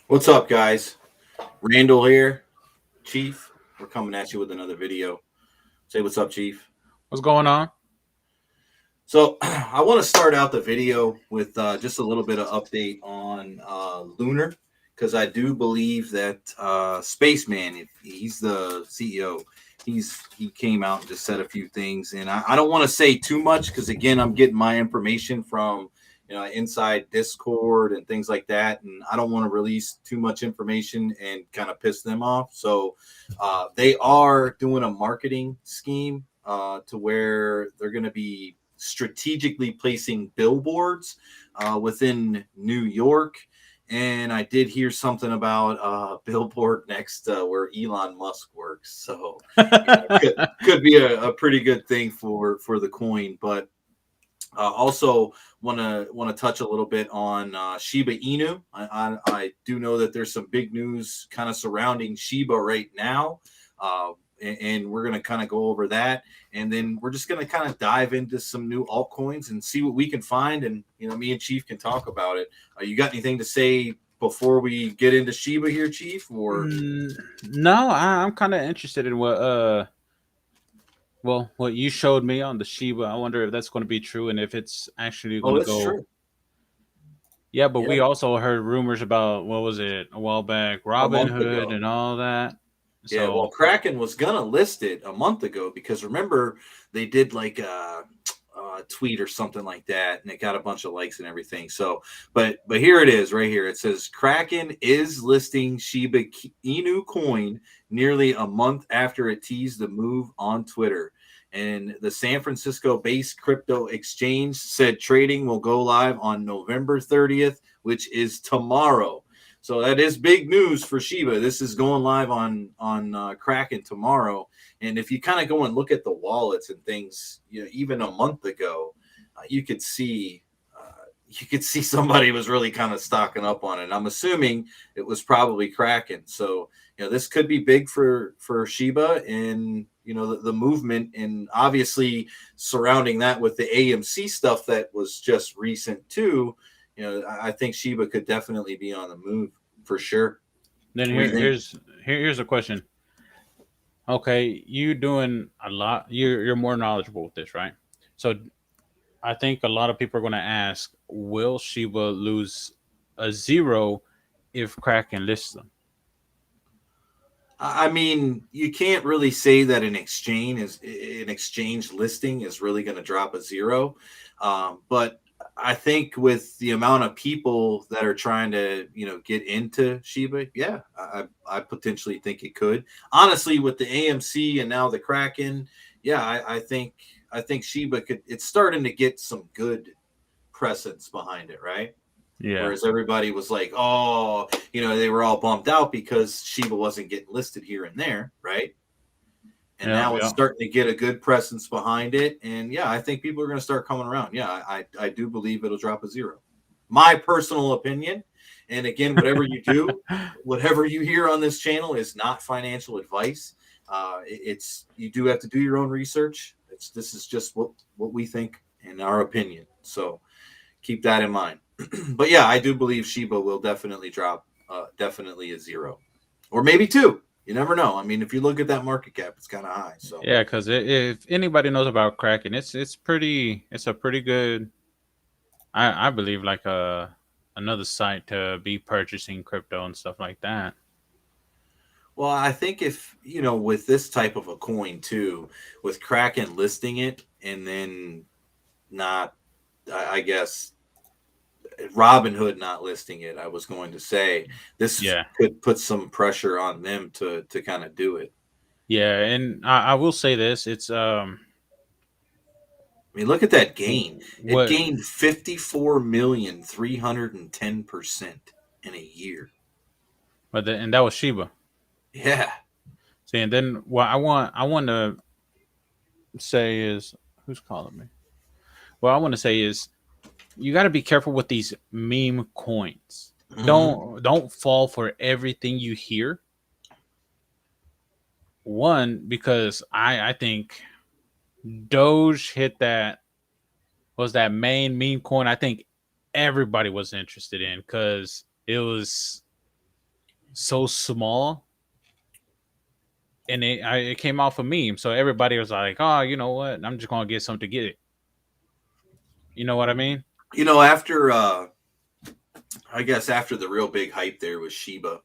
What's up, guys? Randall here, Chief. We're coming at you with another video. Say what's up, Chief. What's going on? So, I want to start out the video with just a little bit of update on Lunar because I do believe that Spaceman, if he's the CEO, he came out and just said a few things, and I don't want to say too much because again, I'm getting my information from inside Discord and things like that, and I don't want to release too much information and kind of piss them off. So they are doing a marketing scheme to where they're going to be strategically placing billboards within New York. And I did hear something about a billboard next where Elon Musk works. So could be a pretty good thing for the coin. But also want to touch a little bit on Shiba Inu. I do know that there's some big news kind of surrounding Shiba right now. And we're going to kind of go over that, and then we're just going to kind of dive into some new altcoins and see what we can find, and me and Chief can talk about it. You got anything to say before we get into Shiba here, Chief? Or No, I'm kind of interested in what you showed me on the Shiba. I wonder if that's going to be true and if it's actually going oh, to that's go. true. Yeah, but Yeah, we also heard rumors about what was it a while back, a Robin month Hood ago. and all that. Yeah, well, So Kraken was gonna list it a month ago because remember they did like a tweet or something like that, and it got a bunch of likes and everything. So, but here it is, right here. It says Kraken is listing Shiba Inu coin nearly a month after it teased the move on Twitter. And the San Francisco-based crypto exchange said trading will go live on November 30th, which is tomorrow. So that is big news for Shiba. This is going live on Kraken tomorrow. And if you kind of go and look at the wallets and things, even a month ago, you could see somebody was really kind of stocking up on it. I'm assuming it was probably Kraken. So this could be big for Shiba and the movement, and obviously surrounding that with the AMC stuff that was just recent too. I think Shiba could definitely be on the move for sure. then What do you think? here's a question. Okay, you doing a lot. You're more knowledgeable with this, right? So I think a lot of people are going to ask, will Shiba lose a zero if Kraken lists them? I mean, you can't really say that an exchange listing is really going to drop a zero, but I think with the amount of people that are trying to get into Shiba, yeah, I potentially think it could. Honestly, with the AMC and now the Kraken, yeah, I think Shiba could. It's starting to get some good presence behind it, right? Yeah. Whereas everybody was like, oh, they were all bummed out because Shiba wasn't getting listed here and there, right? And Yeah, now it's yeah. starting to get a good presence behind it. And yeah, I think people are going to start coming around. Yeah, I do believe it'll drop a zero. My personal opinion. And again, whatever you do, whatever you hear on this channel is not financial advice. It's you do have to do your own research. This is just what we think in our opinion. So keep that in mind. But yeah, I do believe Shiba will definitely drop, definitely a zero, or maybe two. You never know. I mean, if you look at that market cap, it's kind of high. So Yeah, because if anybody knows about Kraken, it's a pretty good. I believe like another site to be purchasing crypto and stuff like that. well, I think if with this type of a coin too, with Kraken listing it and then not, I guess Robinhood not listing it, I was going to say this Yeah, could put some pressure on them to kind of do it. yeah, and I will say this: it's I mean, look at that gain. It what, gained 54,310% in a year. and that was Shiba. Yeah. See, and then what I want to say is who's calling me. What I want to say is you got to be careful with these meme coins. Hmm. Don't fall for everything you hear. One, because I think Doge hit that was that main meme coin. I think everybody was interested in because it was. so small, and it came off a meme. So everybody was like, "Oh, you know what? I'm just gonna get something to get it." You know what I mean? After I guess after the real big hype there was Shiba,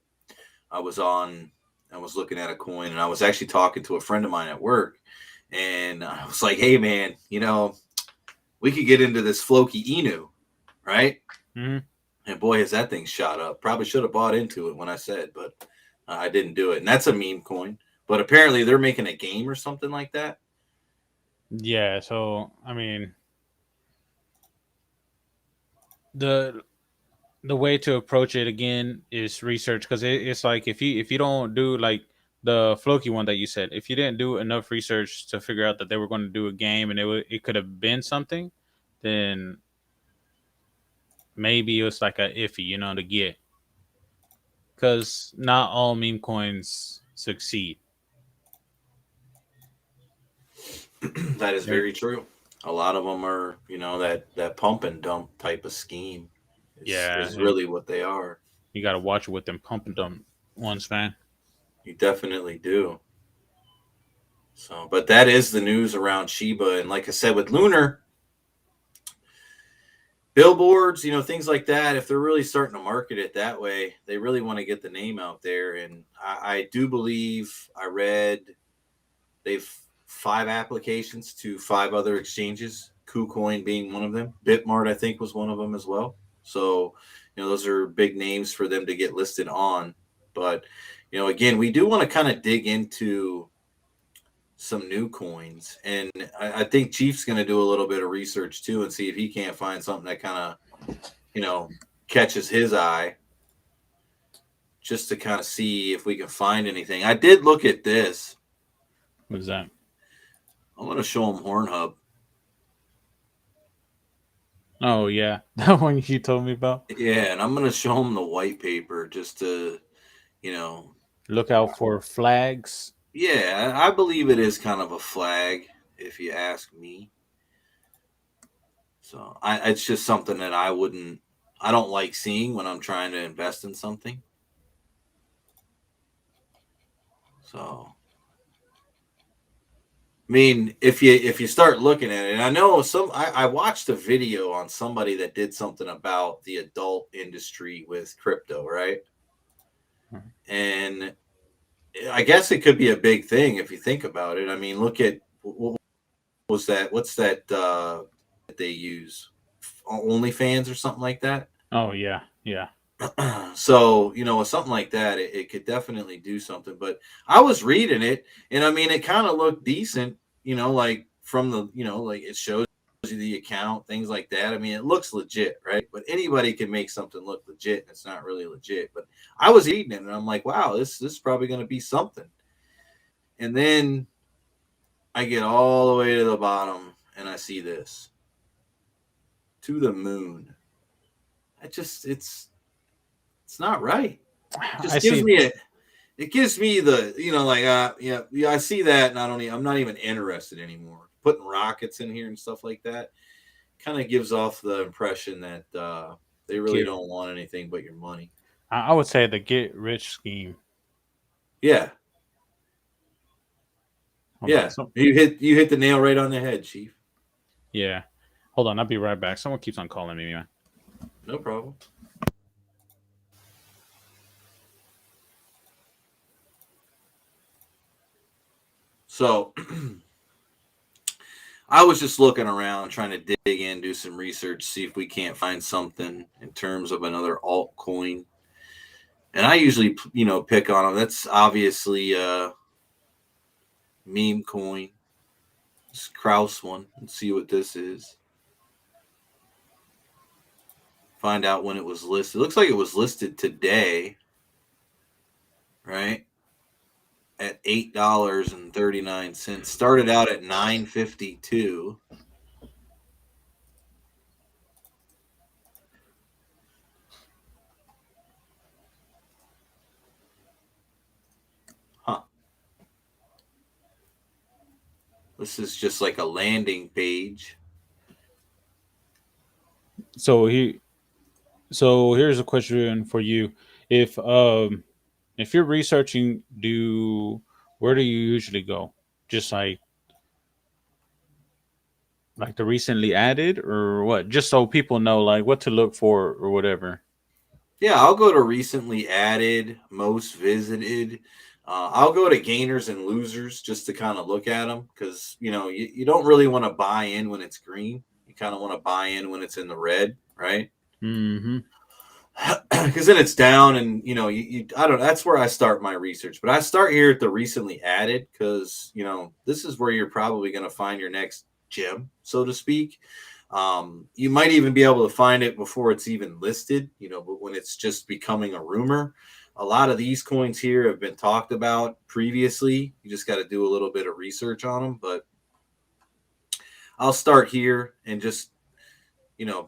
I was on. I was looking at a coin, and I was actually talking to a friend of mine at work, and I was like, "Hey, man, we could get into this Floki Inu, right?" Hmm. And boy, has that thing shot up. Probably should have bought into it when I said, but I didn't do it. And that's a meme coin. But apparently, they're making a game or something like that. Yeah. So I mean, the the way to approach it again is research, because it's like if you don't do like the Floki one that you said, if you didn't do enough research to figure out that they were going to do a game and it could have been something, then maybe it was like a iffy, to get, because not all meme coins succeed. That is They're, very true. A lot of them are, that pump and dump type of scheme yeah, is and really what they are. you got to watch it with them pumping them ones, man. You definitely do. So, but that is the news around Shiba. And like I said, with Lunar, billboards, things like that, if they're really starting to market it that way, they really want to get the name out there. And I do believe I read they've 5 applications to 5 other exchanges, KuCoin being one of them. Bitmart, I think, was one of them as well. So, those are big names for them to get listed on. But, again, we do want to kind of dig into some new coins. And I think Chief's going to do a little bit of research too and see if he can't find something that kind of, catches his eye, just to kind of see if we can find anything. I did look at this. What's that? I'm going to show him Hornhub. Oh yeah, that one you told me about. Yeah, and I'm going to show him the white paper just to, you know, Look out for flags. yeah, I believe it is kind of a flag, if you ask me. So it's just something that I don't like seeing when I'm trying to invest in something. So, I mean, if you start looking at it, and I know I watched a video on somebody that did something about the adult industry with crypto, right? And I guess it could be a big thing if you think about it. I mean, look at what was that? What's that that they use? OnlyFans or something like that. Oh yeah, yeah. So with something like that, it could definitely do something. But I was reading it, and I mean, it kind of looked decent. Like from the like it shows you the account, things like that. I mean, it looks legit, right? But anybody can make something look legit, and it's not really legit. But I was reading it, and I'm like, wow, this is probably going to be something. And then I get all the way to the bottom, and I see this to the moon. It's not right. It I just gives see. me it gives me the like yeah, I see that, and I'm not even interested anymore. Putting rockets in here and stuff like that kind of gives off the impression that they really Get. don't want anything but your money. I would say the get rich scheme. Yeah, Hold on. yeah. So You hit the nail right on the head, Chief. yeah. Hold on. I'll be right back. Someone keeps on calling me, man. No problem. So I was just looking around, trying to dig in, do some research, see if we can't find something in terms of another altcoin. And I usually, pick on them. That's obviously a meme coin. This Kraus one. Let's see what this is. Find out when it was listed. It looks like it was listed today, right? At $8.39. Started out at $9.52. Huh. This is just like a landing page. So here's a question for you. If If you're researching, where do you usually go? Just like the recently added, or what? Just so people know like what to look for or whatever. Yeah, I'll go to recently added, most visited. I'll go to gainers and losers just to kind of look at them because you don't really want to buy in when it's green. You kind of want to buy in when it's in the red, right? Mm-hmm. Because then it's down, and I don't. That's where I start my research. But I start here at the recently added because this is where you're probably going to find your next gem, so to speak. You might even be able to find it before it's even listed, but when it's just becoming a rumor. A lot of these coins here have been talked about previously. You just got to do a little bit of research on them. But I'll start here and just,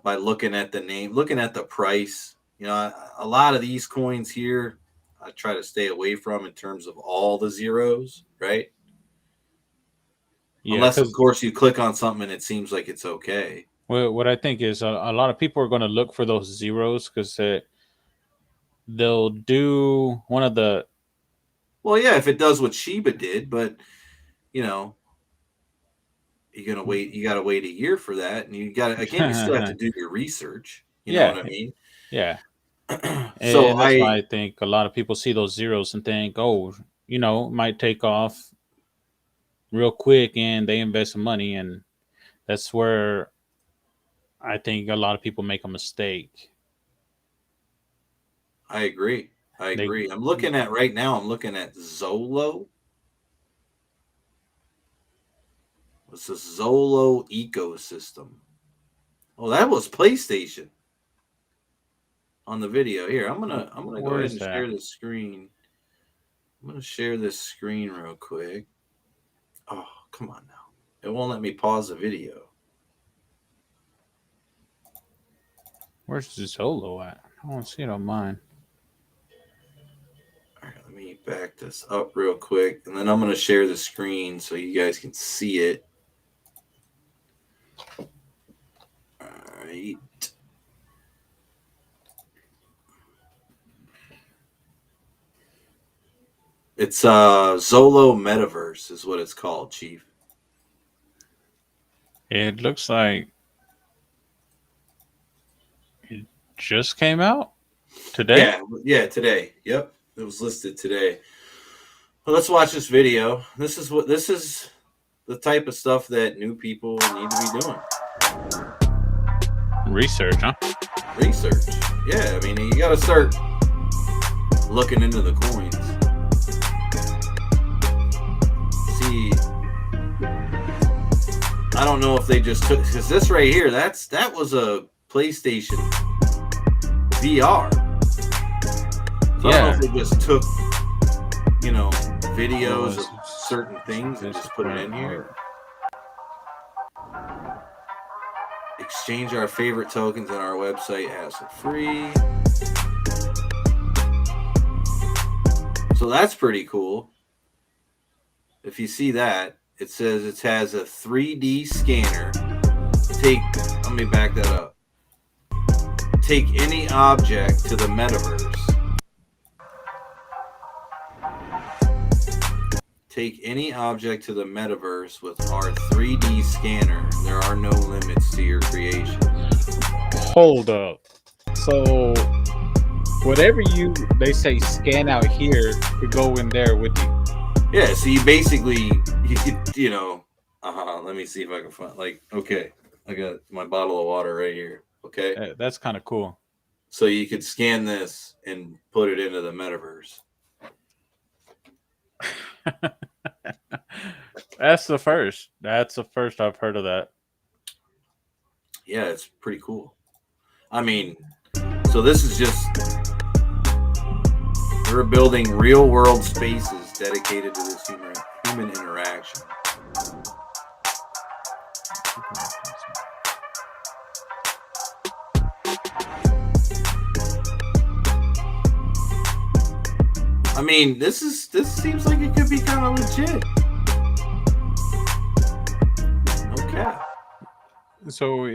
by looking at the name, looking at the price. A lot of these coins here, I try to stay away from in terms of all the zeros, right? Yeah, Unless, of because course, you click on something and it seems like it's okay. what I think is a lot of people are going to look for those zeros because they'll do one of the Well, yeah, if it does what Shiba did, but you know, you're gonna wait. You got to wait a year for that, and you got to again. You still have to do your research. You know what yeah, I mean? yeah. So And that's why I think a lot of people see those zeros and think, oh, it might take off real quick, and they invest some money, and that's where I think a lot of people make a mistake. I agree. I They agree. I'm looking at right now. I'm looking at Zolo. What's the Zolo ecosystem? Oh, that was PlayStation on the video. Here, I'm gonna go where ahead is and that? share the screen. I'm gonna share this screen real quick. Oh, come on now. It won't let me pause the video. Where's the Zolo at? I don't see it on mine. All right, let me back this up real quick, and then I'm gonna share the screen so you guys can see it. All right. It's Zolo Metaverse is what it's called, Chief. It looks like it just came out today. Yeah, today. Yep, it was listed today. Well, let's watch this video. This is the type of stuff that new people need to be doing. Research, huh? Research. Yeah, I mean, you got to start looking into the coins. See, I don't know if they just took because this right here, that was a PlayStation VR. So I don't know if they just took, videos of certain things and just put it in here. Exchange our favorite tokens on our website hassle-free. So that's pretty cool. If you see that, it says it has a 3D scanner. Let me back that up. Take any object to the metaverse. Take any object to the metaverse with our 3D scanner. There are no limits to your creation. Hold up. So whatever they say scan out here could go in there with you. Yeah, so you basically let me see if I can find okay, I got my bottle of water right here. Okay. That's kind of cool. So you could scan this and put it into the metaverse. That's the first. That's the first I've heard of that. Yeah, it's pretty cool. I mean, so this is just we're building real world spaces dedicated to this human interaction. I mean, this seems like it could be kind of legit. Okay. So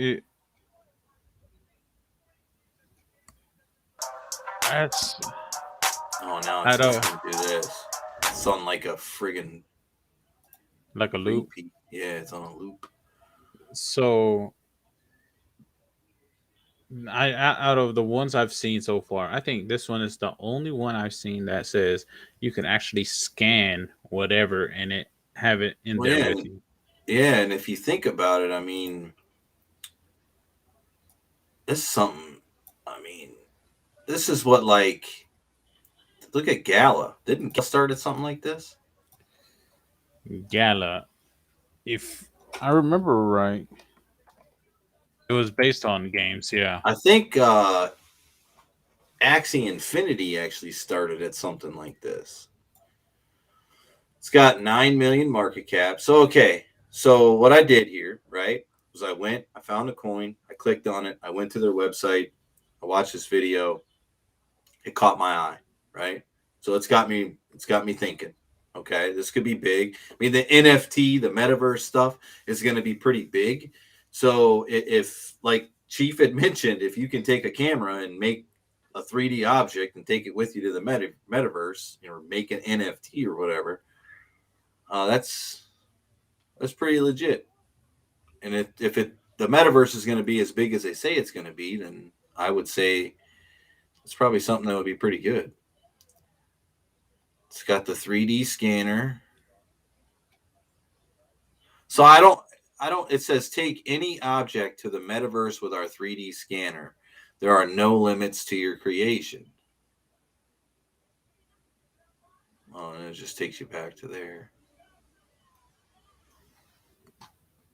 that's Oh, now I it's just don't gonna do this. It's on like a friggin' like a loop. repeat. Yeah, it's on a loop. So out of the ones I've seen so far, I think this one is the only one I've seen that says you can actually scan whatever and it have it in Well, there yeah, with you. yeah, and if you think about it, I mean, this is something. I mean, this is what like look at Gala. Didn't Gala start at something like this? Gala, if I remember right, it was based on games. Yeah, I think Axie Infinity actually started at something like this. It's got 9 million market cap. So okay. So what I did here, right, was I found a coin, I clicked on it, I went to their website, I watched this video, it caught my eye, right? So it's got me thinking. Okay, this could be big. I mean, the NFT, the metaverse stuff is going to be pretty big. So if like Chief had mentioned, if you can take a camera and make a 3D object and take it with you to the metaverse, make an NFT or whatever, that's pretty legit. And if the metaverse is going to be as big as they say it's going to be, then I would say it's probably something that would be pretty good. It's got the 3D scanner. So I don't it says take any object to the metaverse with our 3D scanner. There are no limits to your creation. Oh, and it just takes you back to there.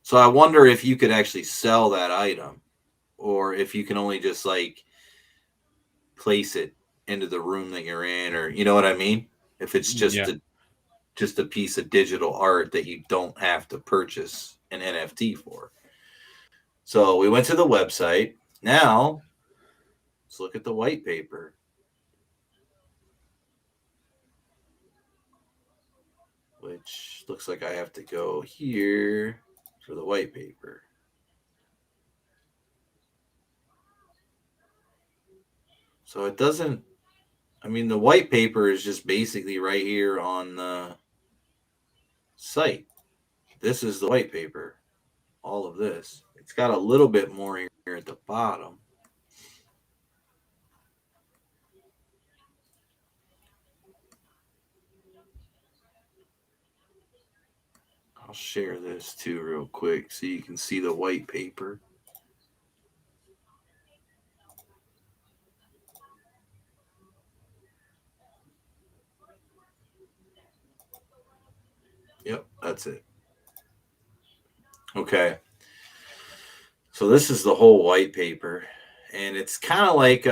So I wonder if you could actually sell that item or if you can only just like place it into the room that you're in, or you know what I mean? If it's yeah. just a piece of digital art that you don't have to purchase an NFT for. So we went to the website. Now let's look at the white paper, which looks like I have to go here for the white paper. So it doesn't, I mean, the white paper is just basically right here on the site. This is the white paper, all of this. It's got a little bit more here at the bottom. I'll share this too, real quick, so you can see the white paper. Yep, that's it. Okay. So this is the whole white paper, and it's kind of like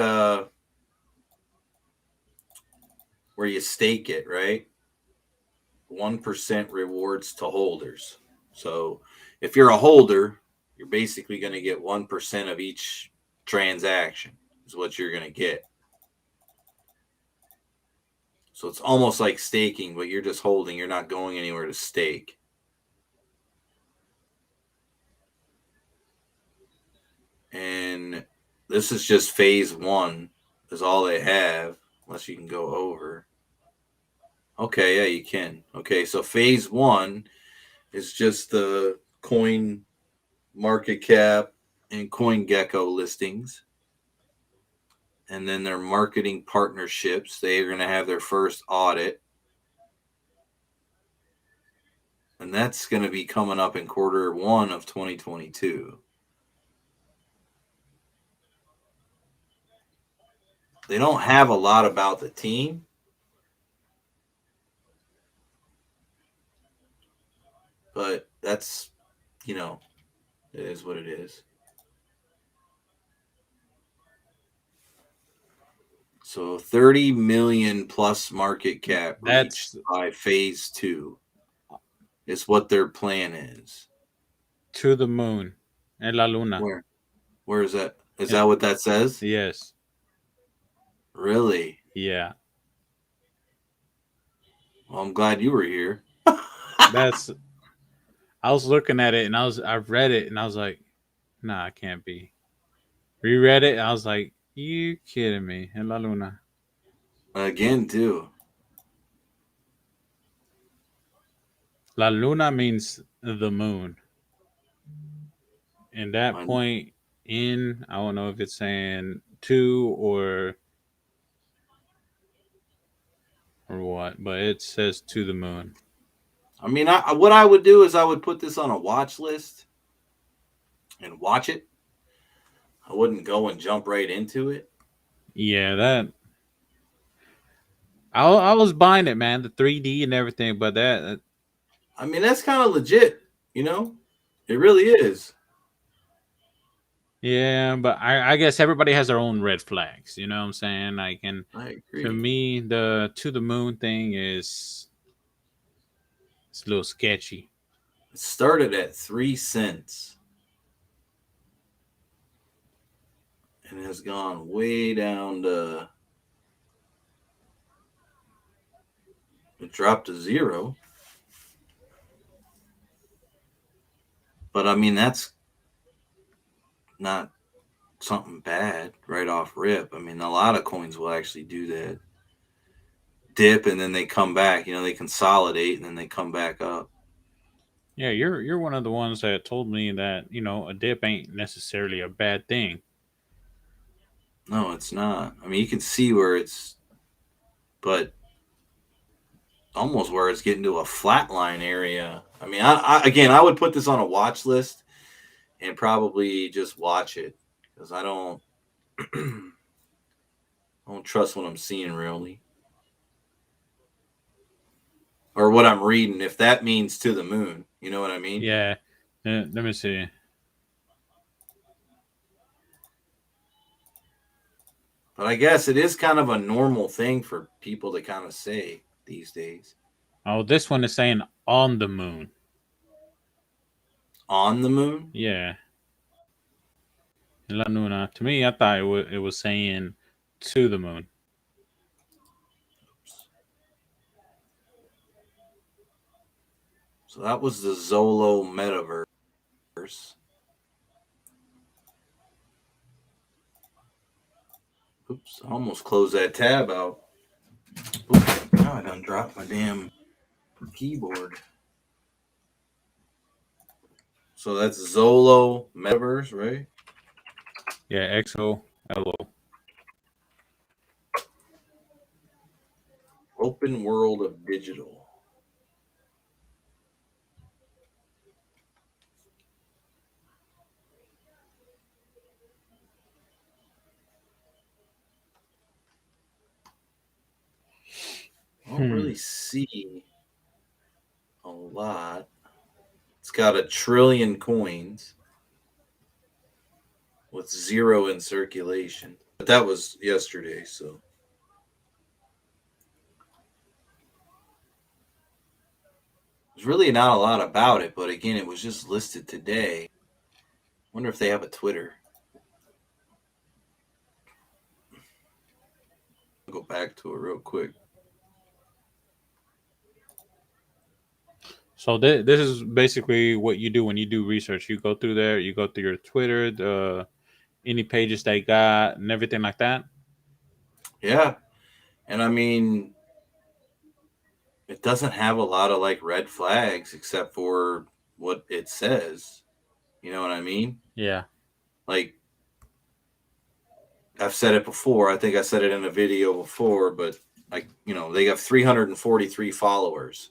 where you stake it, right? 1% rewards to holders. So if you're a holder, you're basically going to get 1% of each transaction, is what you're going to get. So it's almost like staking, but you're just holding. You're not going anywhere to stake. And this is just phase one, is all they have, unless you can go over. Okay, yeah, you can. Okay, so phase one is just the coin market cap and CoinGecko listings. And then their marketing partnerships. They are going to have their first audit. And that's going to be coming up in quarter one of 2022. They don't have a lot about the team. But that's, it is what it is. So 30 million plus market cap reached That's by phase two is what their plan is. to the moon and La Luna. Where? Where is that? Is And that what that says? yes, Really? yeah. Well, I'm glad you were here. That's. I was looking at it and I read it and I was like, nah, it can't be. Reread it. And I was like, you kidding me? And La Luna. again too. La Luna means the moon. And that I, point in, I don't know if it's saying to or what, but it says to the moon. I mean, what I would do is I would put this on a watch list and watch it. I wouldn't go and jump right into it. Yeah, that I was buying it, man, the 3D and everything, but that I mean, that's kind of legit, you know? It really is. yeah, but I guess everybody has their own red flags. You know what I'm saying? Like, and I to agree. me, the to the moon thing is it's a little sketchy. It started at 3 cents and has gone way down to, it dropped to zero. But I mean, that's not something bad right off rip. I mean, a lot of coins will actually do that. Dip and then they come back, they consolidate and then they come back up. Yeah, you're one of the ones that told me that a dip ain't necessarily a bad thing. No, it's not. I mean, you can see where it's, but almost where it's getting to a flatline area. I mean, again, I would put this on a watch list and probably just watch it because I don't, I don't trust what I'm seeing really or what I'm reading. If that means to the moon, you know what I mean? Yeah, let me see. But I guess it is kind of a normal thing for people to kind of say these days. Oh, this one is saying on the moon. On the moon? Yeah, La Luna. To me, I thought it was saying to the moon. So that was the Zolo metaverse. Oops, I almost closed that tab out. Oops, now I done dropped my damn keyboard. So that's Zolo metaverse, right? Yeah, XOLO. Open world of digital. I don't Hmm. really see a lot. It's got 1 trillion coins with zero in circulation. But that was yesterday, so there's really not a lot about it. But again, it was just listed today. Wonder if they have a Twitter. I'll go back to it real quick. So this is basically what you do when you do research. You go through there, you go through your Twitter, any pages they got, and everything like that. Yeah, and I mean, it doesn't have a lot of like red flags except for what it says. You know what I mean? Yeah, Like I've said it before. I think I said it in a video before, but like, they have 343 followers.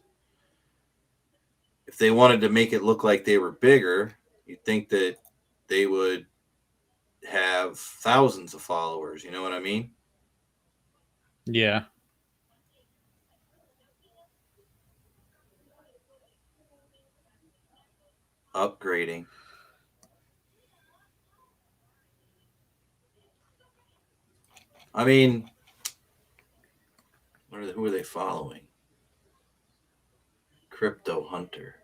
If they wanted to make it look like they were bigger, you'd think that they would have thousands of followers. You know what I mean? yeah. Upgrading. I mean, who are they following? Crypto Hunter.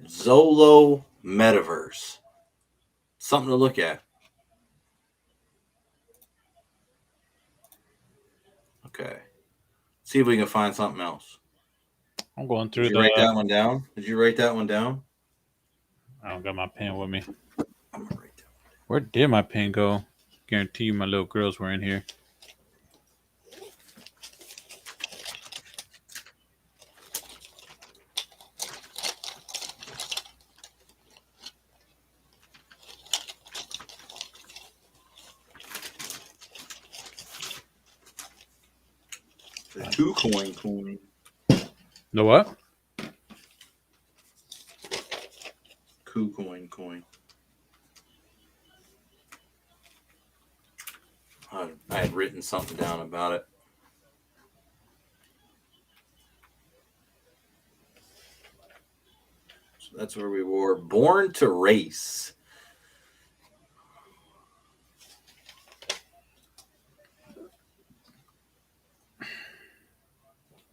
Zolo Metaverse. Something to look at. Okay. See if we can find something else. I'm going Did through you write the. that one down? Did you write that one down? I don't got my pen with me. I'm gonna write down. Where did my pen go? Guarantee you my little girls were in here. The KuCoin. The what? KuCoin. I had written something down about it. So that's where we were. Born to Race.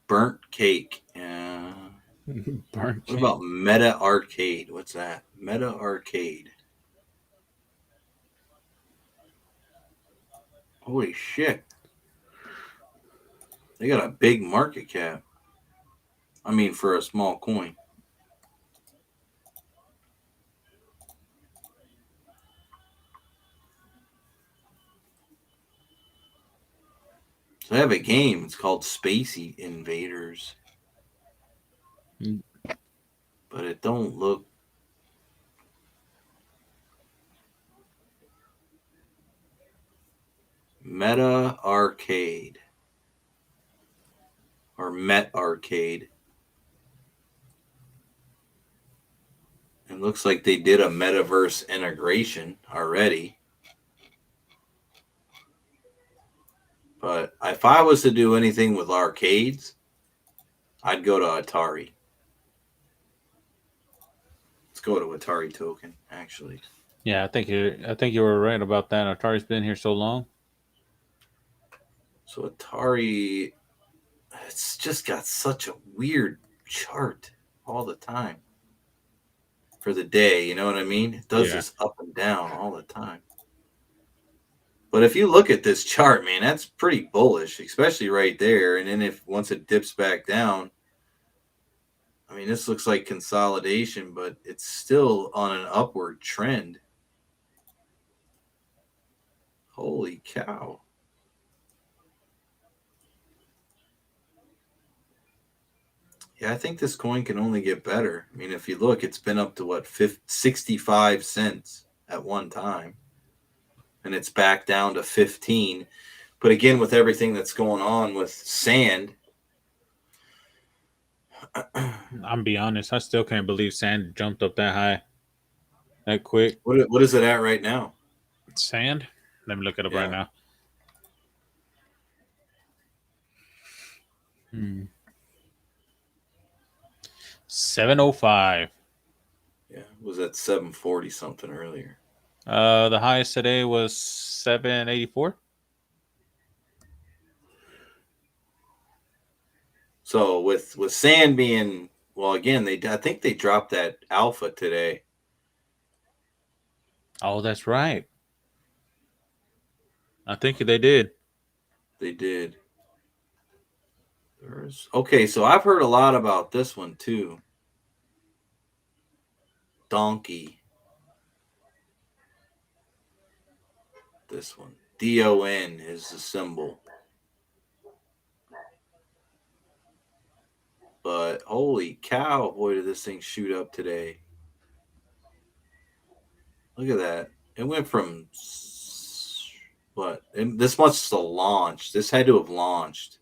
Burnt Cake. Yeah. Burnt What cake. about Meta Arcade? What's that? Meta Arcade. Holy shit. They got a big market cap. I mean, for a small coin. So they have a game. It's called Space Invaders. Mm. But it don't look. Meta Arcade. Or Met Arcade. It looks like they did a metaverse integration already. But if I was to do anything with arcades, I'd go to Atari. Let's go to Atari token, actually. Yeah, I think you were right about that. Atari's been here so long. So Atari, it's just got such a weird chart all the time for the day. You know what I mean? It does Yeah. this up and down all the time. But if you look at this chart, man, that's pretty bullish, especially right there. And then if once it dips back down, I mean, this looks like consolidation, but it's still on an upward trend. Holy cow. Yeah, I think this coin can only get better. I mean, if you look, it's been up to what, 65 cents at one time, and it's back down to 15. But again, with everything that's going on with sand, I'm be honest, I still can't believe sand jumped up that high, that quick. what is it at right now? Sand? Let me look it up right Yeah. now. Hmm. 705. Yeah, it was at 740 something earlier. The highest today was 784. So with sand being, well, again, I think they dropped that alpha today. Oh, that's right. I think they did. They did. Okay, so I've heard a lot about this one too. Donkey. This one. DON is the symbol. But holy cow, boy, did this thing shoot up today. Look at that. It went from what? This must have launched. This had to have launched.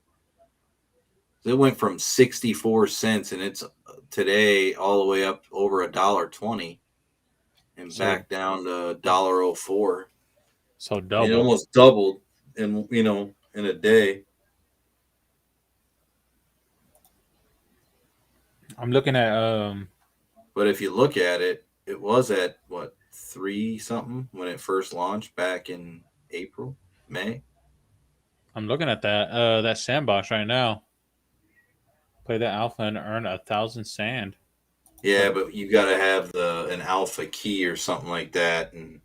It went from 64 cents and it's today all the way up over $1.20 and So back down to $1.04. so I mean, it double. almost doubled in a day. I'm looking at But if you look at it, it was at what, 3 something when it first launched back in April, May. that sandbox right now. Play the alpha and earn 1,000 sand. Yeah, So but you got to have an alpha key or something like that, and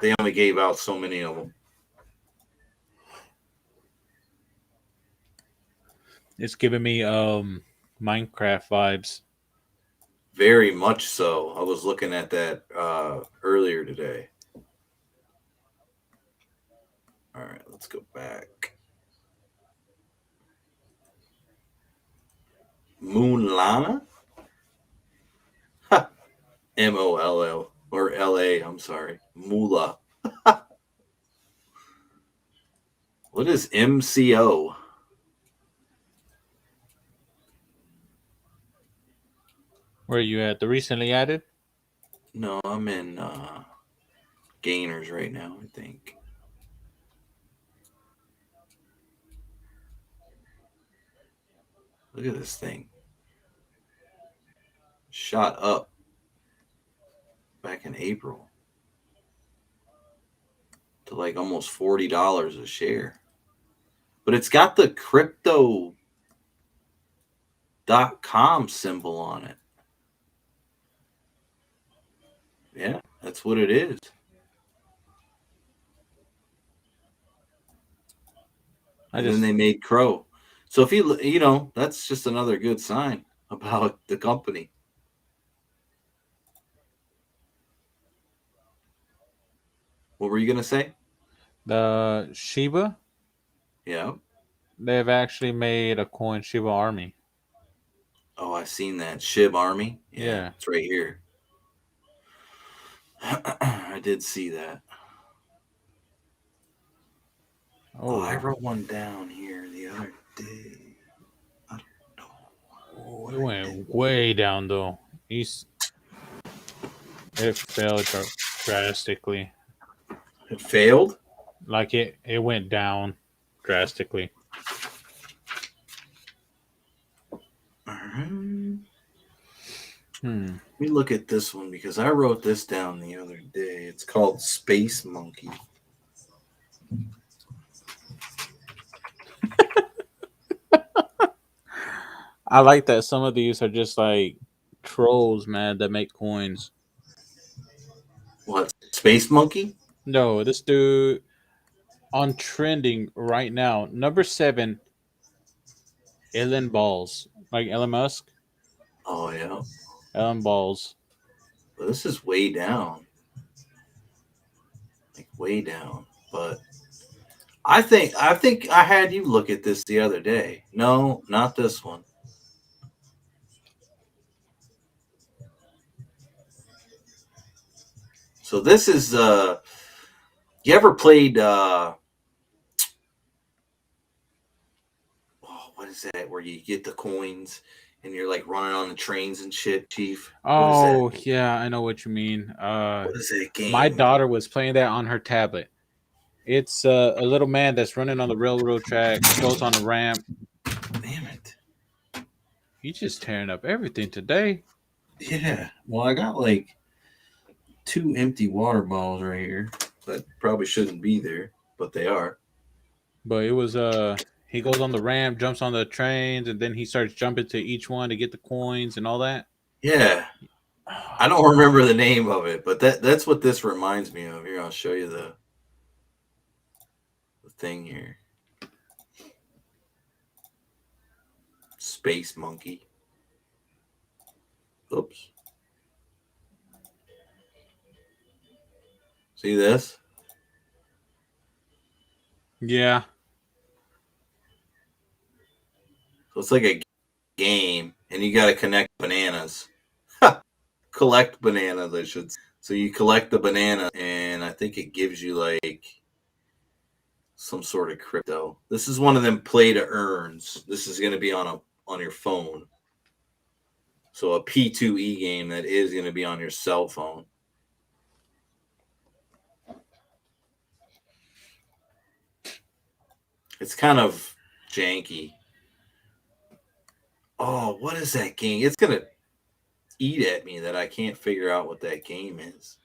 they only gave out so many of them. it's giving me Minecraft vibes. Very much so. I was looking at that earlier today. All right, let's go back. Moonlana? MOLL or LA, I'm sorry. Moolah. What is MCO? Where are you at? The recently added? No, I'm in Gainers right now, I think. Look at this thing. Shot up back in April to like almost $40 a share. But it's got the crypto.com symbol on it. Yeah, that's what it is. And then they made Crow. So if that's just another good sign about the company. What were you gonna say? The Shiba, Yeah. they've actually made a coin Shiba Army. Oh, I've seen that. SHIB Army. Yeah. It's right here. I did see that. Oh, I wrote one down here the other day. I don't know. Oh, it went way down though. It fell drastically. It failed? Like it went down drastically. Let me look at this one because I wrote this down the other day. It's called Space Monkey. I like that some of these are just like trolls, man, that make coins. What? Space Monkey? No, this dude on trending right now, number 7, Elon Balls. Like Elon Musk. Oh, yeah. Elon Balls. Well, this is way down. Like way down. But I think I had you look at this the other day. No, not this one. So this is you ever played what is that where you get the coins and you're like running on the trains and shit, Chief? Oh, yeah, I know what you mean. What is that game? My daughter was playing that on her tablet. It's a little man that's running on the railroad track, goes on a ramp. Damn it. He's just tearing up everything today. Yeah. Well, I got like 2 empty water bottles right here that probably shouldn't be there, but they are. But it was he goes on the ramp, jumps on the trains, and then he starts jumping to each one to get the coins and all that. Yeah. I don't remember the name of it, but that's what this reminds me of. Here, I'll show you the thing here. Space Monkey. Oops. See this? Yeah. So it's like a game, and you got to connect bananas. Collect bananas, I should say. So you collect the banana, and I think it gives you like some sort of crypto. This is one of them play to earns. This is going to be on your phone. So a P2E game that is going to be on your cell phone. It's kind of janky. Oh, what is that game? It's going to eat at me that I can't figure out what that game is.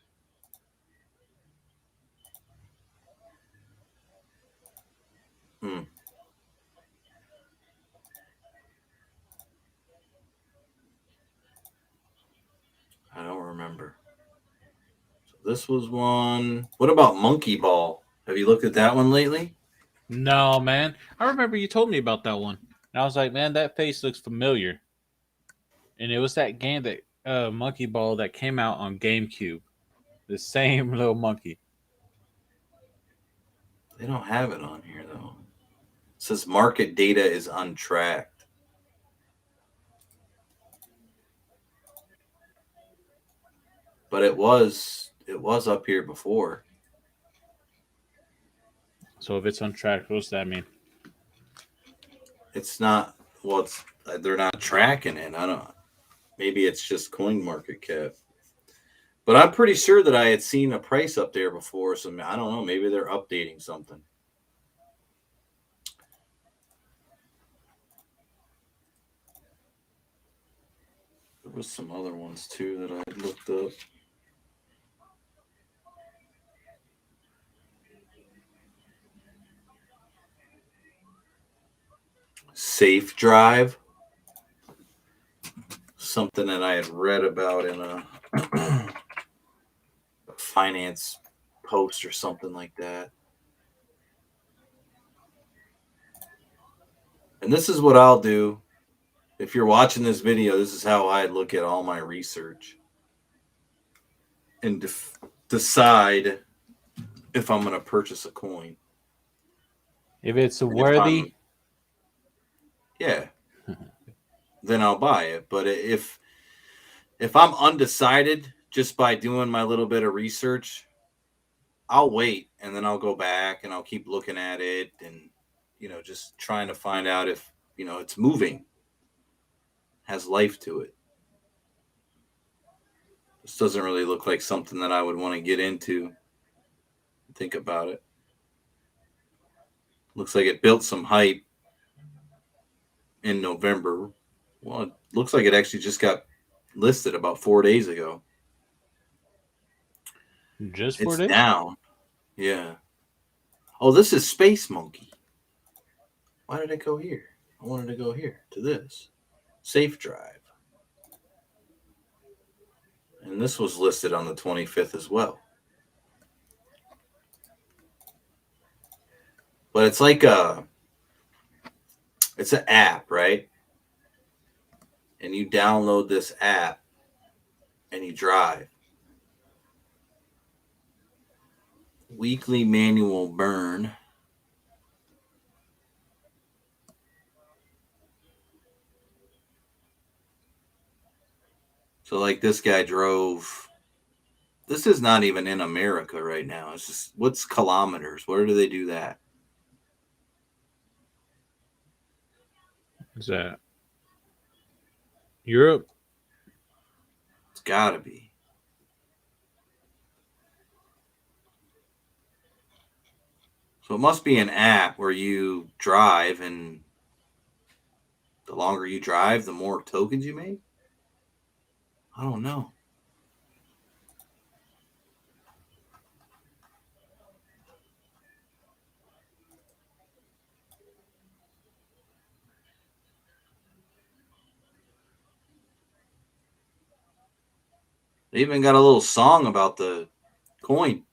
I don't remember. So this was one. What about Monkey Ball? Have you looked at that one lately? No, man. I remember you told me about that one. And I was like, man, that face looks familiar. And it was that game that monkey ball that came out on GameCube. The same little monkey. They don't have it on here though. It says market data is untracked. But it was up here before. So if it's on track, what's that mean? It's not. Well, they're not tracking it. I don't. Maybe it's just Coin Market Cap. But I'm pretty sure that I had seen a price up there before. So I don't know. Maybe they're updating something. There was some other ones too that I looked up. Safe Drive. Something that I had read about in a finance post or something like that. And this is what I'll do. If you're watching this video, this is how I look at all my research and decide if I'm going to purchase a coin. If it's And worthy, yeah, then I'll buy it. But if I'm undecided just by doing my little bit of research, I'll wait and then I'll go back and I'll keep looking at it and just trying to find out if it's moving, has life to it. This doesn't really look like something that I would want to get into. Think about it. Looks like it built some hype in November. Well, it looks like it actually just got listed about 4 days ago. just for It's this? down. Yeah. Oh, this is Space Monkey. Why did it go here? I wanted to go here to this. Safe Drive. And this was listed on the 25th as well. But it's like it's an app, right? And you download this app and you drive. Weekly manual burn. So like this guy drove. This is not even in America right now. It's just, what's kilometers? Where do they do that? Is that Europe? It's gotta be. So it must be an app where you drive, and the longer you drive, the more tokens you make. I don't know. They even got a little song about the coin.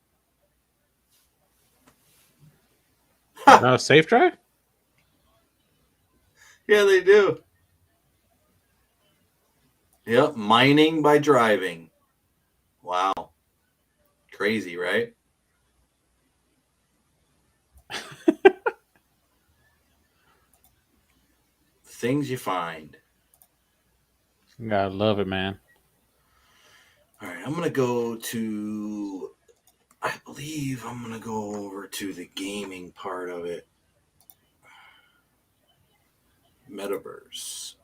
Safe drive? Yeah, they do. Yep, mining by driving. Wow. Crazy, right? Things you find. Gotta love it, man. All right, I'm going to go to, I believe I'm going to go over to the gaming part of it. Metaverse.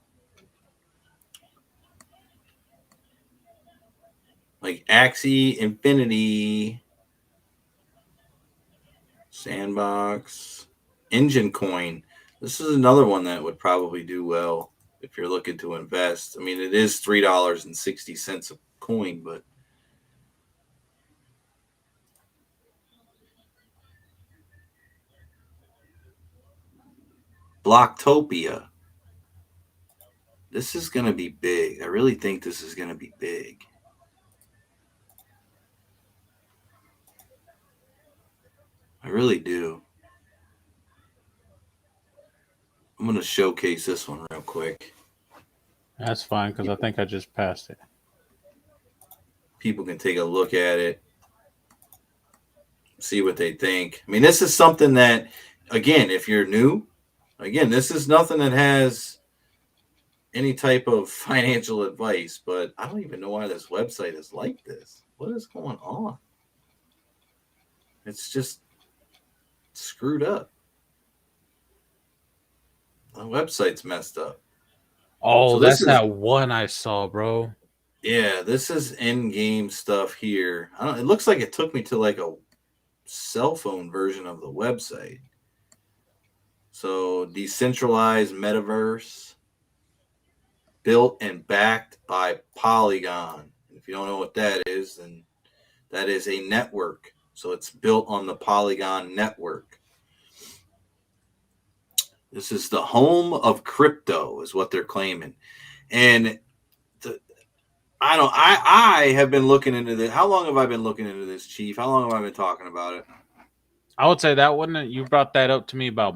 Like Axie, Infinity, Sandbox, Engine Coin. This is another one that would probably do well if you're looking to invest. I mean, it is $3.60 a coin, but Blocktopia. This is going to be big. I really think this is going to be big. I really do. I'm going to showcase this one real quick. That's fine because I think I just passed it. People can take a look at it, see what they think. I mean, this is something that, again, if you're new, again, this is nothing that has any type of financial advice, but I don't even know why this website is like this. What is going on? It's just screwed up. The website's messed up. Oh, So this that's is, that one I saw, bro. yeah, this is in-game stuff here. I don't. It looks like it took me to like a cell phone version of the website. So decentralized metaverse built and backed by Polygon. If you don't know what that is, then that is a network. So it's built on the Polygon network. This is the home of crypto, is what they're claiming. And the, I don't. I have been looking into this. How long have I been looking into this, Chief? How long have I been talking about it? I would say that one you brought that up to me about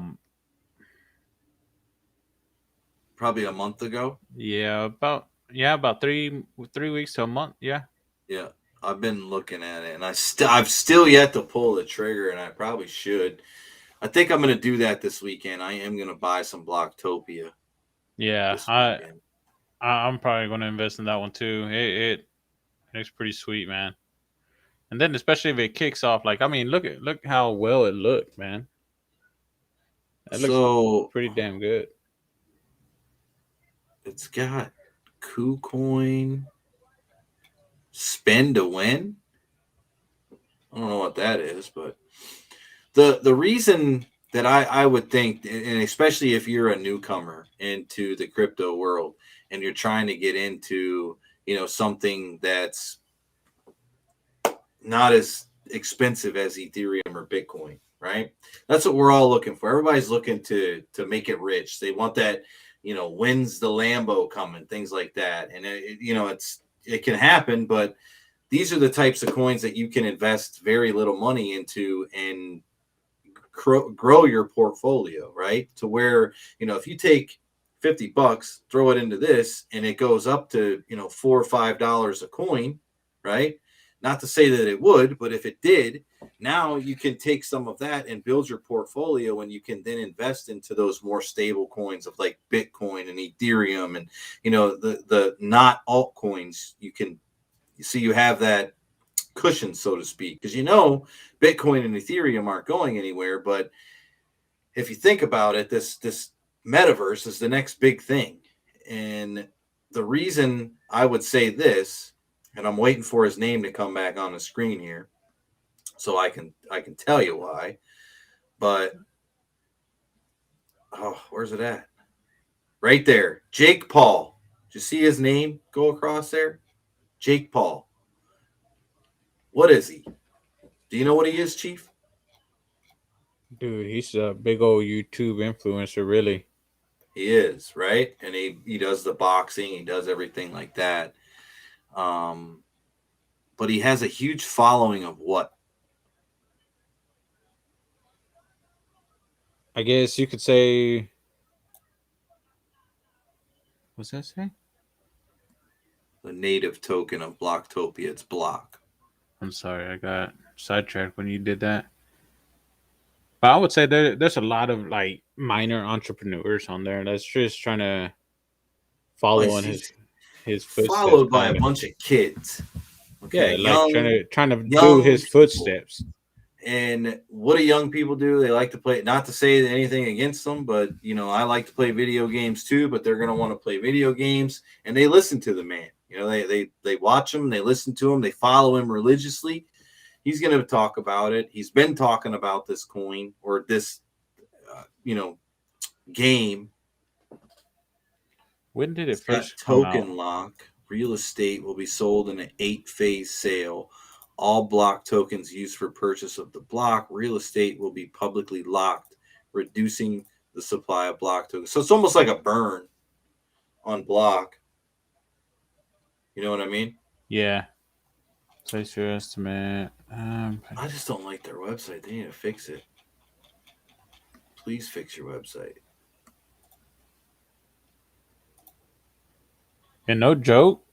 Probably a month ago. about 3 weeks to a month. Yeah. Yeah, I've been looking at it, and I've still yet to pull the trigger, and I probably should. I think I'm going to do that this weekend. I am going to buy some Blocktopia Yeah, this I, weekend. I I'm probably going to invest in that one too. It looks pretty sweet, man. And then especially if it kicks off, like I mean, look how well it looked, man. That looks So pretty damn good. it's got KuCoin, spend to win. I don't know what that is, but the reason that I would think, and especially if you're a newcomer into the crypto world and you're trying to get into something that's not as expensive as Ethereum or Bitcoin, right? That's what we're all looking for. Everybody's looking to make it rich. They want that, when's the Lambo coming, things like that. And it can happen, but these are the types of coins that you can invest very little money into and grow your portfolio, right? To where, if you take $50, throw it into this, and it goes up to, $4 or $5 a coin, right? Not to say that it would, but if it did, now you can take some of that and build your portfolio, and you can then invest into those more stable coins of like Bitcoin and Ethereum and the not altcoins. You have that cushion, so to speak, because Bitcoin and Ethereum aren't going anywhere. But if you think about it, this metaverse is the next big thing. And the reason I would say this, and I'm waiting for his name to come back on the screen here so I can tell you why. But where's it at? Right there. Jake Paul. Did you see his name go across there? Jake Paul. What is he? Do you know what he is, Chief? Dude, he's a big old YouTube influencer, really. He is, right? And he does the boxing, he does everything like that. Um, but he has a huge following of what? I guess you could say. What's that say? The native token of Blocktopia. It's Block. I'm sorry, I got sidetracked when you did that. But I would say there's a lot of like minor entrepreneurs on there that's just trying to Well, follow in he's his footsteps, followed by a kind of. bunch of kids. Okay, Yeah, like trying to do young his people. footsteps. And what do young people do? They like to play, not to say anything against them, but I like to play video games too, but they're going to want to play video games, and they listen to the man. They watch him, they listen to him, they follow him religiously. He's going to talk about it. He's been talking about this coin or this game. When did it It's got first come out? token lock. Real estate will be sold in an 8-phase sale. All block tokens used for purchase of the block. Real estate will be publicly locked, reducing the supply of block tokens. So it's almost like a burn on block. You know what I mean? Yeah. Place your estimate. I just don't like their website. They need to fix it. Please fix your website. And no joke,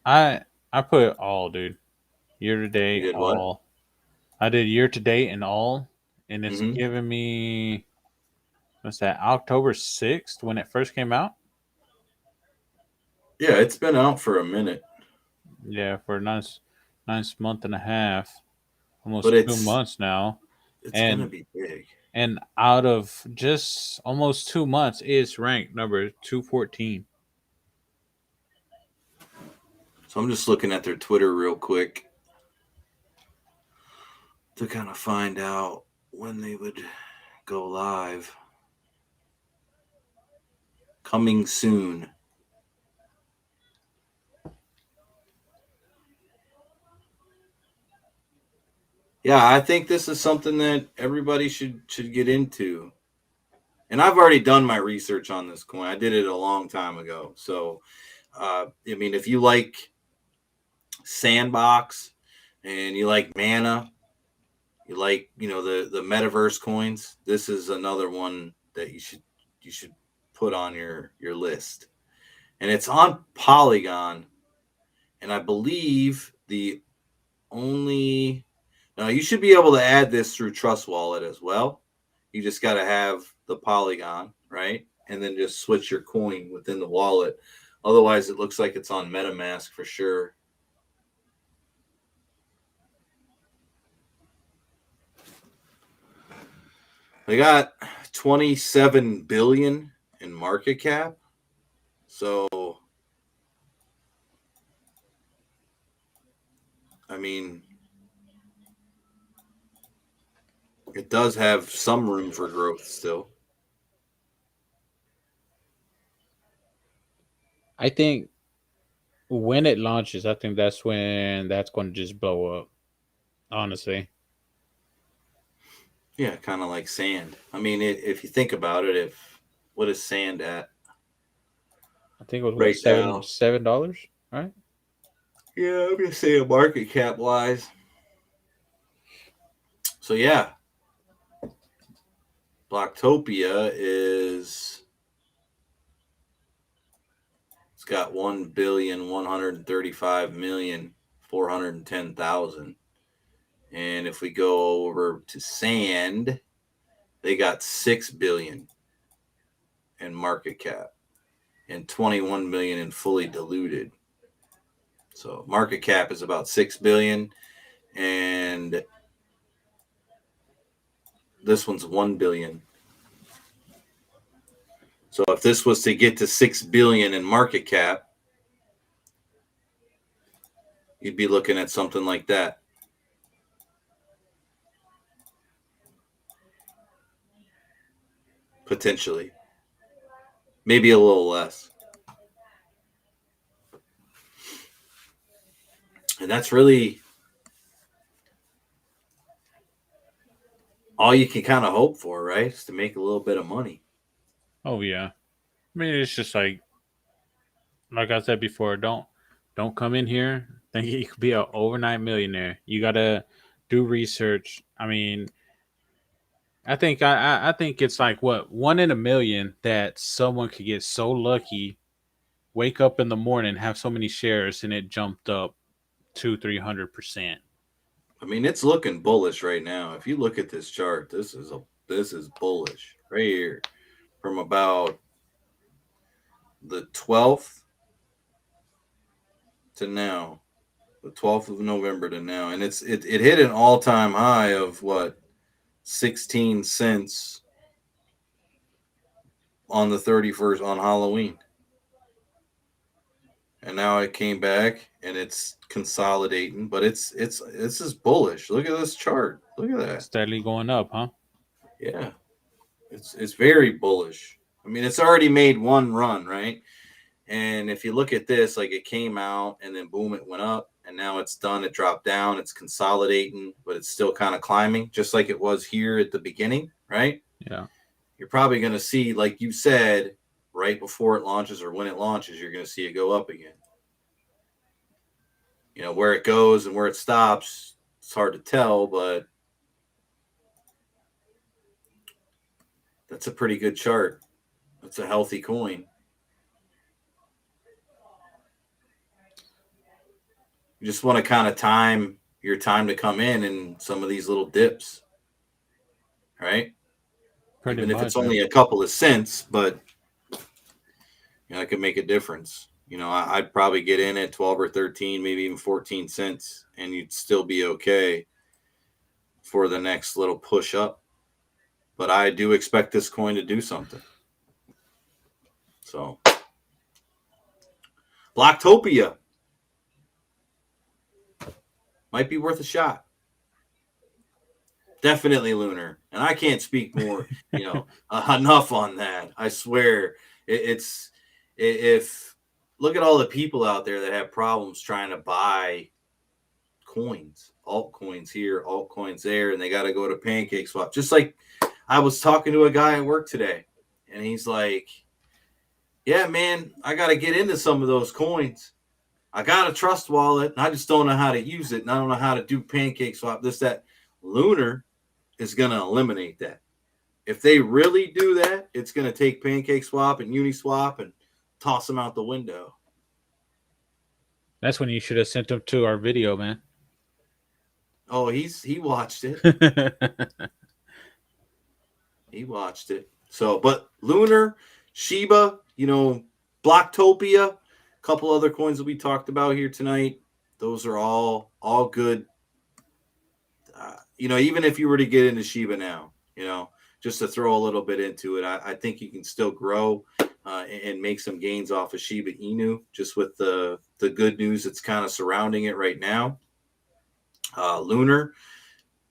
I I put all, dude. Year to You date, did what? all. I did year to date and all, and it's Hmm. giving me what's that? October 6th when it first came out. Yeah, it's been out for a minute, Yeah, for a nice month and a half, but almost two it's months now, it's gonna and be big. out of just almost 2 months, it's ranked number 214. So I'm just looking at their Twitter real quick to kind of find out when they would go live. Coming soon. Yeah, I think this is something that everybody should get into. And I've already done my research on this coin. I did it a long time ago. So, I mean, if you like Sandbox and you like Mana, you like the metaverse coins, this is another one that you should put on your list. And it's on Polygon, and I believe the only now you should be able to add this through Trust Wallet as well. You just got to have the Polygon, right? And then just switch your coin within the wallet. Otherwise, it looks like it's on MetaMask for sure. They got 27 billion in market cap. So, I mean, it does have some room for growth still. I think when it launches, I think that's when that's going to just blow up. Honestly, Yeah, kind of like sand. I mean, if you think about it, if what is sand at I think it was what right now? $7, right? Yeah, I'm gonna say a market cap wise. So yeah, Blocktopia is it's got 1,135,410,000. And if we go over to Sand, they got 6 billion in market cap and 21 million in fully diluted. So market cap is about 6 billion, and this one's 1 billion. So if this was to get to 6 billion in market cap, you'd be looking at something like that. Potentially. Maybe a little less. And that's really all you can kind of hope for, right? Is to make a little bit of money. Oh yeah. I mean, it's just like I said before, don't come in here thinking you could be an overnight millionaire. You gotta do research. I mean, I think it's like what 1 in a million that someone could get so lucky, wake up in the morning, have so many shares, and it jumped up 200-300%. I mean, it's looking bullish right now. If you look at this chart, this is bullish right here from about the 12th to now, the 12th of November to now, and it hit an all-time high of what 16 cents on the 31st on Halloween. And now it came back and it's consolidating, but it's just bullish. Look at this chart. Look at that. Steadily going up, huh? Yeah. It's very bullish. I mean, it's already made one run, right? And if you look at this, like it came out and then boom, it went up, and now it's done. It dropped down. It's consolidating, but it's still kind of climbing, just like it was here at the beginning, right? Yeah. You're probably going to see, like you said, right before it launches or when it launches, you're going to see it go up again. Where it goes and where it stops, it's hard to tell, but that's a pretty good chart. That's a healthy coin. You just want to kind of time your time to come in some of these little dips, right? Pretty Even if it's much, man. only a couple of cents, but it can make a difference. I'd probably get in at 12 or 13, maybe even 14 cents, and you'd still be okay for the next little push up. But I do expect this coin to do something. So, Blocktopia might be worth a shot. Definitely Lunar. And I can't speak more, enough on that. I swear. It's if look at all the people out there that have problems trying to buy coins, altcoins here, altcoins there, and they got to go to Pancake Swap. Just like I was talking to a guy at work today, and he's like, "Yeah, man, I got to get into some of those coins. I got a trust wallet, and I just don't know how to use it, and I don't know how to do Pancake Swap. This, that, Lunar is going to eliminate that. If they really do that, it's going to take Pancake Swap and Uniswap and toss them out the window." That's when you should have sent him to our video, man. Oh, he watched it. He watched it. So, but Lunar, Shiba, Blocktopia, a couple other coins that we talked about here tonight. Those are all good. Even if you were to get into Shiba now, just to throw a little bit into it, I think you can still grow and make some gains off of Shiba Inu, just with the good news that's kind of surrounding it right now. Lunar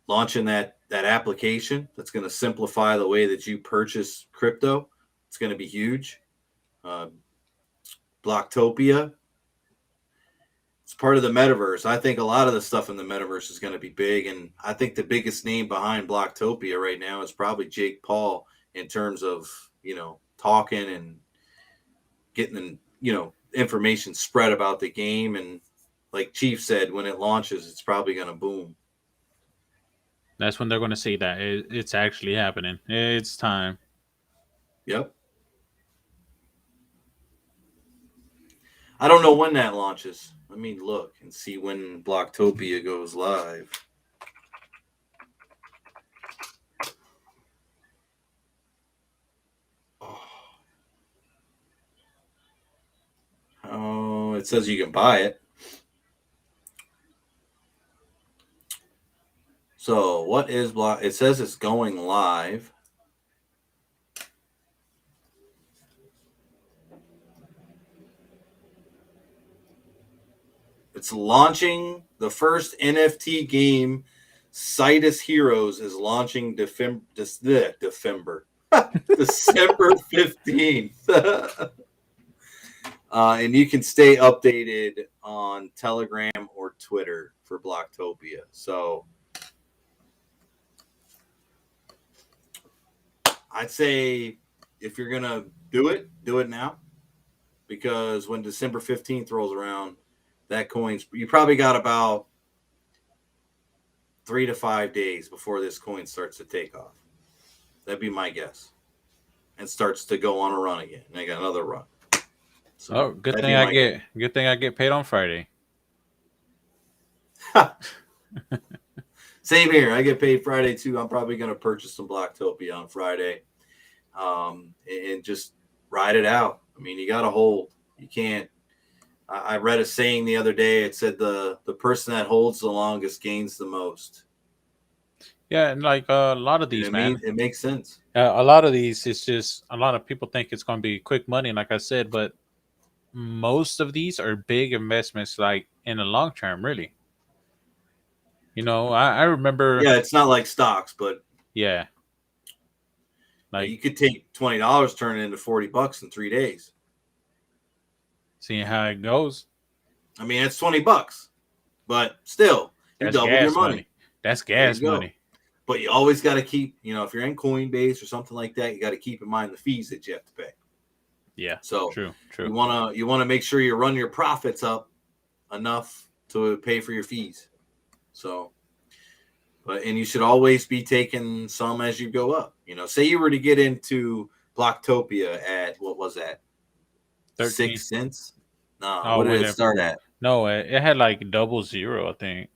launching that application that's going to simplify the way that you purchase crypto. It's going to be huge. Blocktopia, it's part of the metaverse. I think a lot of the stuff in the metaverse is going to be big, and I think the biggest name behind Blocktopia right now is probably Jake Paul in terms of talking and getting information spread about the game. And like Chief said, when it launches, it's probably going to boom. That's when they're going to see that it's actually happening. It's time. Yep. I don't know when that launches. Let me look and see when Blocktopia goes live. Oh, it says you can buy it. So what is Block? It says it's going live. It's launching the first NFT game. Citus Heroes is launching December December 15th. And you can stay updated on Telegram or Twitter for Blocktopia. So I'd say if you're going to do it now. Because when December 15th rolls around, that coin's, you probably got about 3 to 5 days before this coin starts to take off. That'd be my guess. And starts to go on a run again. And I got another run. So good thing I get paid on Friday. Same here. I get paid Friday too. I'm probably going to purchase some Blocktopia on Friday, and just ride it out. I mean, you got to hold. You can't. I read a saying the other day. It said the person that holds the longest gains the most. Yeah, and like a lot of these, it makes sense. A lot of these, it's just a lot of people think it's going to be quick money, like I said, but most of these are big investments, like in the long term, really. I remember. Yeah, it's not like stocks, but yeah, like you could take $20, turn it into $40 in 3 days. Seeing how it goes. I mean, it's $20, but still, you double your money. That's gas money. But you always got to keep, if you're in Coinbase or something like that, you got to keep in mind the fees that you have to pay. Yeah. So true. You wanna make sure you run your profits up enough to pay for your fees. So, and you should always be taking some as you go up. Say you were to get into Blocktopia at, what was that? 13. 6 cents? No, what did it start at? No, it had like double zero. I think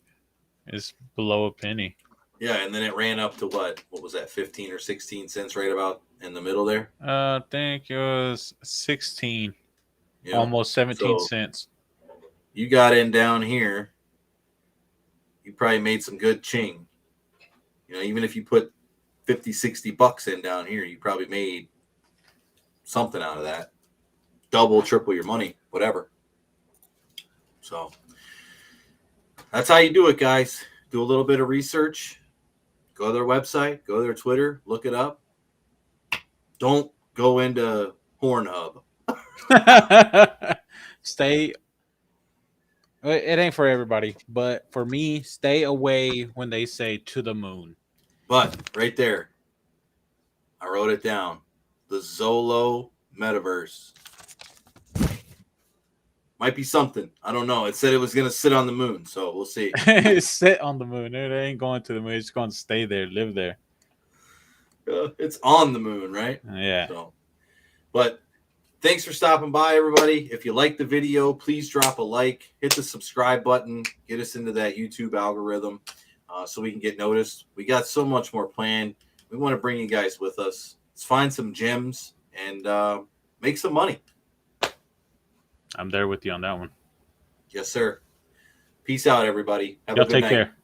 it's below a penny. Yeah, and then it ran up to what? What was that? 15 or 16 cents, right about in the middle there. I think it was 16, Yeah. almost 17 So cents. you got in down here. You probably made some good ching. You know, even if you put 50, 60 bucks in down here, you probably made something out of that. Double, triple your money, whatever. So that's how you do it, guys. Do a little bit of research. Go to their website, go to their Twitter, look it up. Don't go into Pornhub. Stay. It ain't for everybody, but for me, stay away when they say to the moon. But right there, I wrote it down. The Zolo metaverse. Might be something. I don't know. It said it was going to sit on the moon, so we'll see. It's set on the moon. It ain't going to the moon. It's going to stay there, live there. It's on the moon, right? Yeah. So, but thanks for stopping by, everybody. If you like the video, please drop a like, hit the subscribe button, get us into that YouTube algorithm so we can get noticed. We got so much more planned. We want to bring you guys with us. Let's find some gems and make some money. I'm there with you on that one. Yes, sir. Peace out, everybody. Have Y'all a good take night. care.